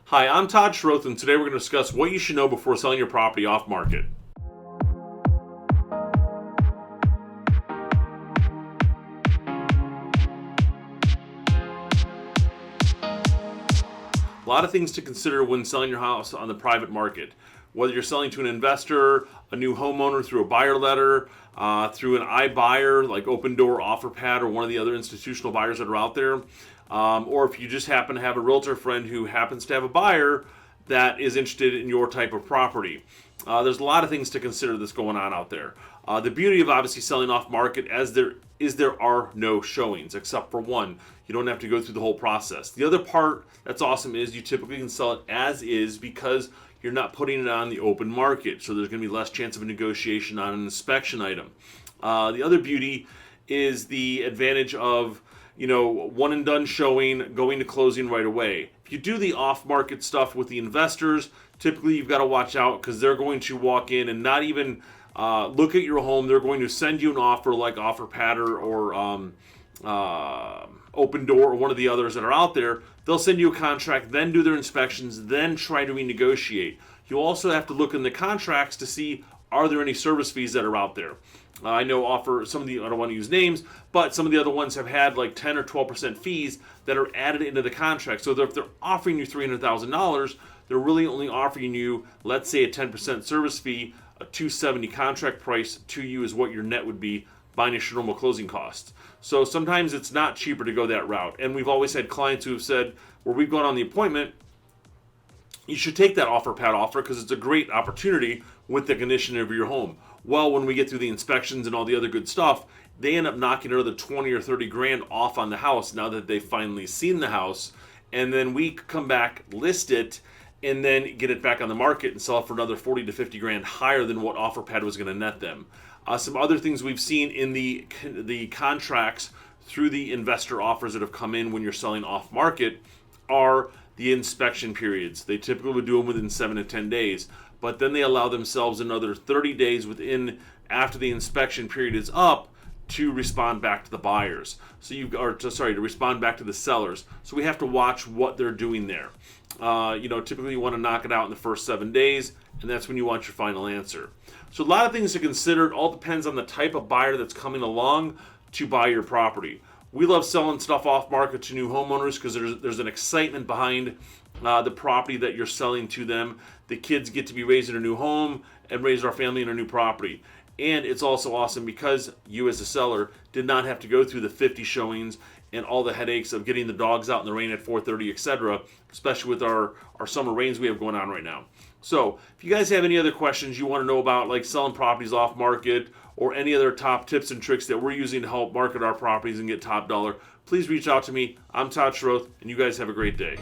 Hi, I'm Todd Schroth, and today we're going to discuss what you should know before selling your property off market. A lot of things to consider when selling your house on the private market. Whether you're selling to an investor, a new homeowner through a buyer letter, through an iBuyer like Open Door, OfferPad, or one of the other institutional buyers that are out there, or if you just happen to have a realtor friend who happens to have a buyer that is interested in your type of property. There's a lot of things to consider that's going on out there. The beauty of obviously selling off market there are no showings except for one. You don't have to go through the whole process. The other part that's awesome is you typically can sell it as is because you're not putting it on the open market. So there's going to be less chance of a negotiation on an inspection item. The other beauty is the advantage of one and done showing, going to closing right away. If you do the off-market stuff with the investors, typically you've got to watch out because they're going to walk in and not even look at your home. They're going to send you an offer like OfferPad or Open Door or one of the others that are out there. They'll send you a contract, then do their inspections, then try to renegotiate. You also have to look in the contracts to see, are there any service fees that are out there? I know I don't want to use names, but some of the other ones have had like 10 or 12% fees that are added into the contract. So if they're offering you $300,000, they're really only offering you, let's say, a 10% service fee. A $270 contract price to you is what your net would be minus your normal closing costs. So sometimes it's not cheaper to go that route. And we've always had clients who have said, where we've gone on the appointment, you should take that OfferPad offer because it's a great opportunity with the condition of your home. Well, when we get through the inspections and all the other good stuff, they end up knocking another 20 or 30 grand off on the house now that they've finally seen the house. And then we come back, list it, and then get it back on the market and sell it for another 40 to 50 grand higher than what OfferPad was going to net them. Some other things we've seen in the contracts through the investor offers that have come in when you're selling off market are the inspection periods. They typically would do them within 7 to 10 days, but then they allow themselves another 30 days after the inspection period is up to respond back to the buyers. To respond back to the sellers. So we have to watch what they're doing there. Typically you want to knock it out in the first 7 days, and that's when you want your final answer. So a lot of things to consider. It all depends on the type of buyer that's coming along to buy your property. We love selling stuff off market to new homeowners because there's an excitement behind the property that you're selling to them. The kids get to be raised in a new home and raise our family in a new property. And it's also awesome because you as a seller did not have to go through the 50 showings and all the headaches of getting the dogs out in the rain at 4:30, etc., especially with our summer rains we have going on right now. So if you guys have any other questions you want to know about, like selling properties off market or any other top tips and tricks that we're using to help market our properties and get top dollar, please reach out to me. I'm Todd Schroth, and you guys have a great day.